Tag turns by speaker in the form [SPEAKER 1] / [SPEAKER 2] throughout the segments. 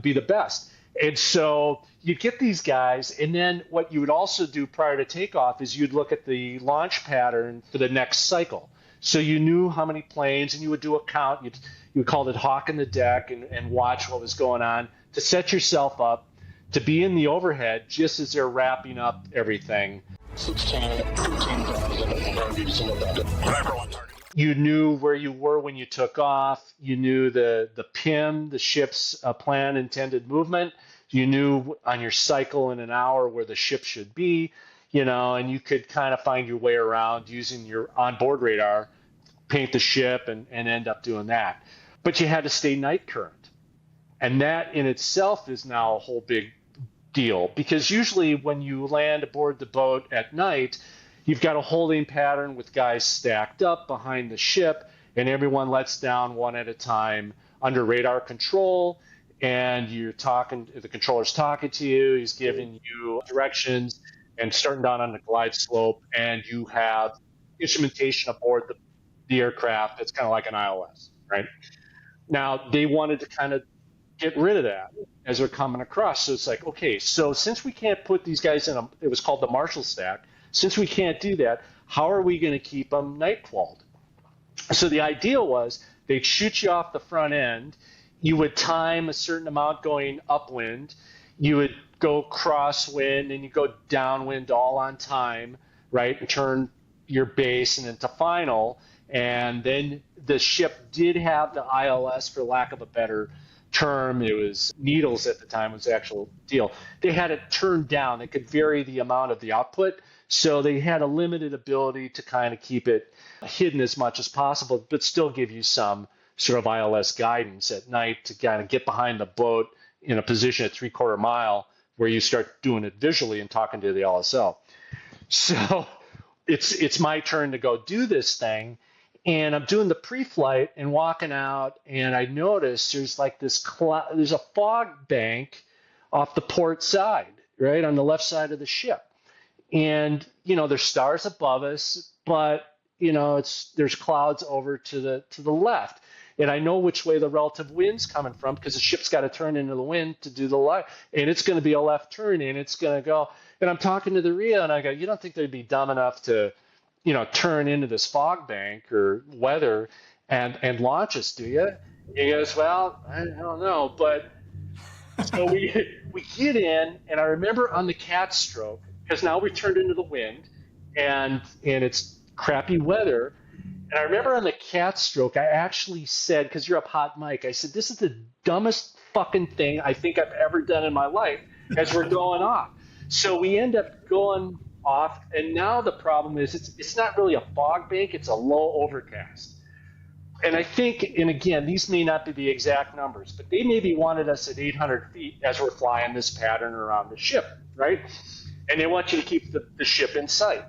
[SPEAKER 1] be the best. And so you get these guys, and then what you would also do prior to takeoff is you'd look at the launch pattern for the next cycle. So you knew how many planes, and you would do a count. You would call it hawking the deck and watch what was going on to set yourself up to be in the overhead just as they're wrapping up everything.
[SPEAKER 2] 16,000.
[SPEAKER 1] You knew where you were when you took off. You knew the PIM, the ship's planned intended movement. You knew on your cycle in an hour where the ship should be, and you could kind of find your way around using your onboard radar, paint the ship, and end up doing that. But you had to stay night current. And that in itself is now a whole big deal, because usually when you land aboard the boat at night, you've got a holding pattern with guys stacked up behind the ship, and everyone lets down one at a time under radar control. And the controller's talking to you, he's giving you directions and starting down on the glide slope, and you have instrumentation aboard the aircraft that's kind of like an ILS, right? Now, they wanted to kind of get rid of that as they're coming across. So it's like, okay, so since we can't put these guys it was called the Marshall stack, since we can't do that, how are we going to keep them night qualled? So the idea was they'd shoot you off the front end. You would time a certain amount going upwind. You would go crosswind, and you go downwind all on time, right, and turn your base and into final. And then the ship did have the ILS, for lack of a better term. It was needles at the time was the actual deal. They had it turned down. They could vary the amount of the output. So they had a limited ability to kind of keep it hidden as much as possible, but still give you some sort of ILS guidance at night to kind of get behind the boat in a position at 3/4 mile where you start doing it visually and talking to the LSO. So it's my turn to go do this thing. And I'm doing the pre-flight and walking out, and I notice there's like this there's a fog bank off the port side, right, on the left side of the ship. And, there's stars above us, but, there's clouds over to the left. And I know which way the relative wind's coming from, because the ship's got to turn into the wind to do the light. And it's going to be a left turn, and it's going to go. And I'm talking to the RIA, and I go, you don't think they'd be dumb enough to, turn into this fog bank or weather and launch us, do you? He goes, well, I don't know. But so we get in, and I remember on the cat stroke, because now we turned into the wind, and it's crappy weather. And I remember on the cat stroke, I actually said, because you're up hot mic, I said, this is the dumbest fucking thing I think I've ever done in my life, as we're going off. So we end up going off, and now the problem is it's not really a fog bank, it's a low overcast. And I think, and again, these may not be the exact numbers, but they maybe wanted us at 800 feet as we're flying this pattern around the ship, right? And they want you to keep the ship in sight.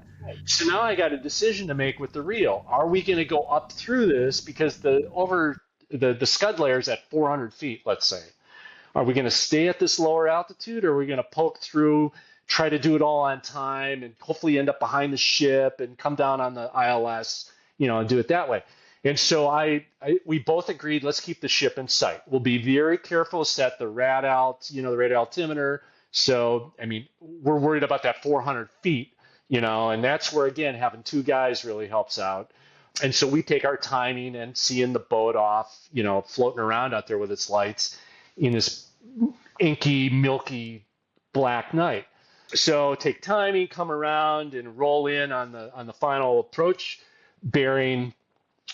[SPEAKER 1] So now I got a decision to make with the reel. Are we going to go up through this, because the scud layer is at 400 feet, let's say. Are we going to stay at this lower altitude, or are we going to poke through, try to do it all on time, and hopefully end up behind the ship and come down on the ILS, and do it that way? And so we both agreed, let's keep the ship in sight. We'll be very careful, set the rad alt, the radar altimeter. So, we're worried about that 400 feet, and that's where, again, having two guys really helps out. And so we take our timing and seeing the boat off, floating around out there with its lights in this inky, milky, black night. So take timing, come around, and roll in on the final approach bearing.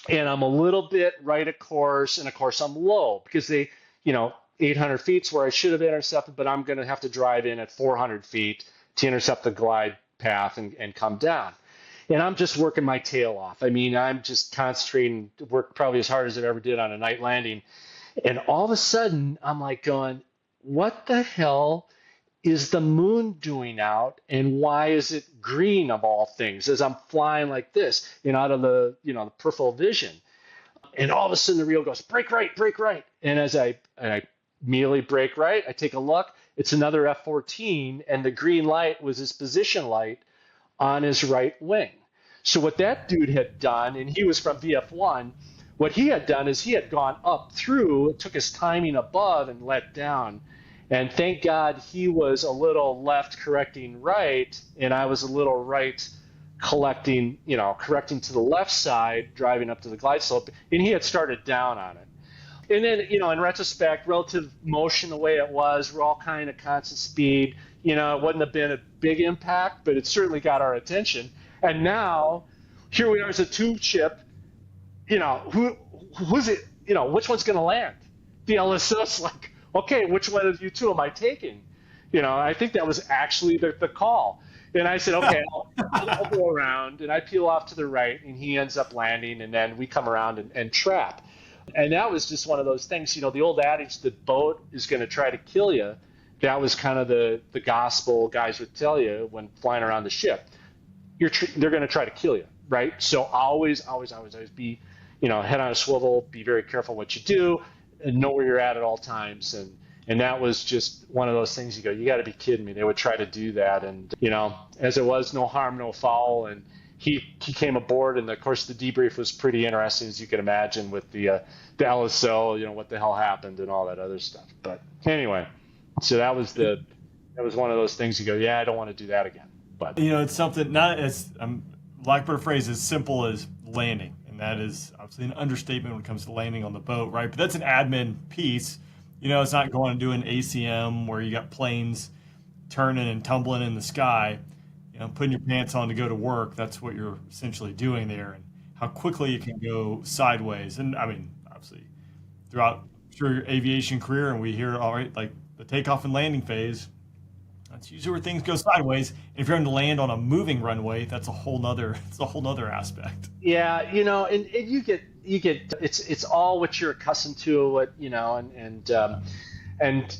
[SPEAKER 1] And I'm a little bit right of course, and of course I'm low, because 800 feet is where I should have intercepted, but I'm going to have to drive in at 400 feet to intercept the glide path and come down. And I'm just working my tail off. I'm just concentrating, work probably as hard as I ever did on a night landing. And all of a sudden, I'm like going, what the hell is the moon doing out, and why is it green of all things, as I'm flying like this, out of the peripheral vision? And all of a sudden the reel goes, brake right. And as I immediately brake right, I take a look, it's another F-14, and the green light was his position light on his right wing. So what that dude had done, and he was from VF1, What he had done is he had gone up through, took his timing above and let down. And thank God he was a little left correcting right, and I was a little right correcting to the left side, driving up to the glide slope, and he had started down on it. And then, in retrospect, relative motion, the way it was, we're all kind of constant speed. It wouldn't have been a big impact, but it certainly got our attention. And now, here we are as a tube ship. Who's it? Which one's going to land? The LSO's like, okay, which one of you two am I taking? I think that was actually the call. And I said, okay, I'll go around, and I peel off to the right, and he ends up landing, and then we come around and trap. And that was just one of those things, the old adage, the boat is going to try to kill you. That was kind of the gospel guys would tell you when flying around the ship. They're going to try to kill you, right? So always be, head on a swivel, be very careful what you do, and know where you're at all times. And that was just one of those things you go, you got to be kidding me. They would try to do that. And, as it was, no harm, no foul. And he came aboard, and of course the debrief was pretty interesting, as you can imagine, with the LSO, what the hell happened and all that other stuff. But anyway, so that was one of those things you go, yeah, I don't want to do that again. But
[SPEAKER 2] it's something not as lack of a phrase, as simple as landing, and that is obviously an understatement when it comes to landing on the boat, right? But that's an admin piece. It's not going to do an ACM where you got planes turning and tumbling in the sky. Putting your pants on to go to work, that's what you're essentially doing there, and how quickly it can go sideways. And I mean, obviously, throughout your aviation career, and we hear, all right, like the takeoff and landing phase, that's usually where things go sideways. And if you're going to land on a moving runway, that's a whole nother aspect.
[SPEAKER 1] Yeah, and you get it's all what you're accustomed to, and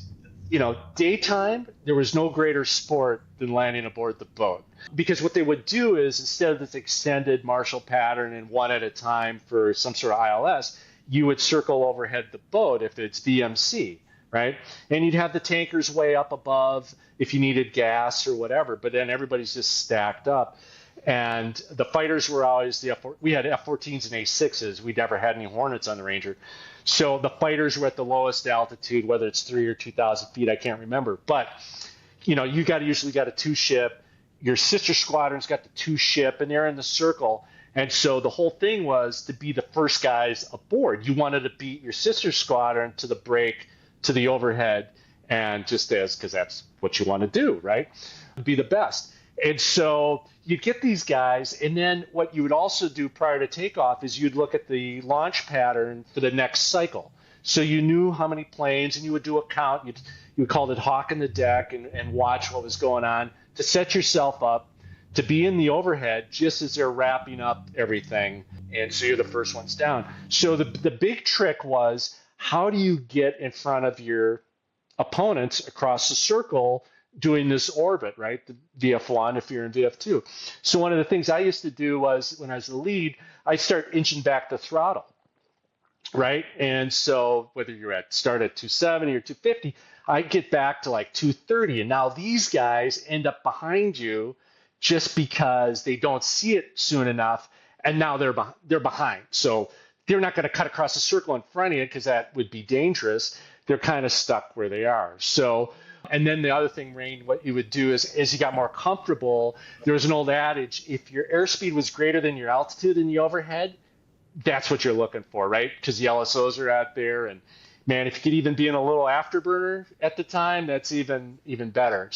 [SPEAKER 1] daytime, there was no greater sport than landing aboard the boat. Because what they would do is, instead of this extended Marshall pattern and one at a time for some sort of ILS, you would circle overhead the boat if it's VMC, right? And you'd have the tankers way up above if you needed gas or whatever, but then everybody's just stacked up. And the fighters were always we had F-14s and A-6s. We never had any Hornets on the Ranger. So the fighters were at the lowest altitude, whether it's 3,000 or 2,000 feet, I can't remember. But, you usually got a two-ship. Your sister squadron's got the two-ship, and they're in the circle. And so the whole thing was to be the first guys aboard. You wanted to beat your sister squadron to the break, to the overhead, and because that's what you want to do, right? Be the best. And so you get these guys, and then what you would also do prior to takeoff is you'd look at the launch pattern for the next cycle. So you knew how many planes, and you would do a count. You called it hawking the deck and watch what was going on to set yourself up to be in the overhead just as they're wrapping up everything. And so you're the first ones down. So the big trick was, how do you get in front of your opponents across the circle doing this orbit, right? The VF1 if you're in VF2. So one of the things I used to do was, when I was the lead, I start inching back the throttle, right? And so whether you're start at 270 or 250, I get back to like 230. And now these guys end up behind you just because they don't see it soon enough. And now they're behind. So they're not going to cut across the circle in front of you, because that would be dangerous. They're kind of stuck where they are. So, and then the other thing, Rain, what you would do is, as you got more comfortable, there was an old adage, if your airspeed was greater than your altitude in the overhead, that's what you're looking for, right? Because the LSOs are out there. And man, if you could even be in a little afterburner at the time, that's even better.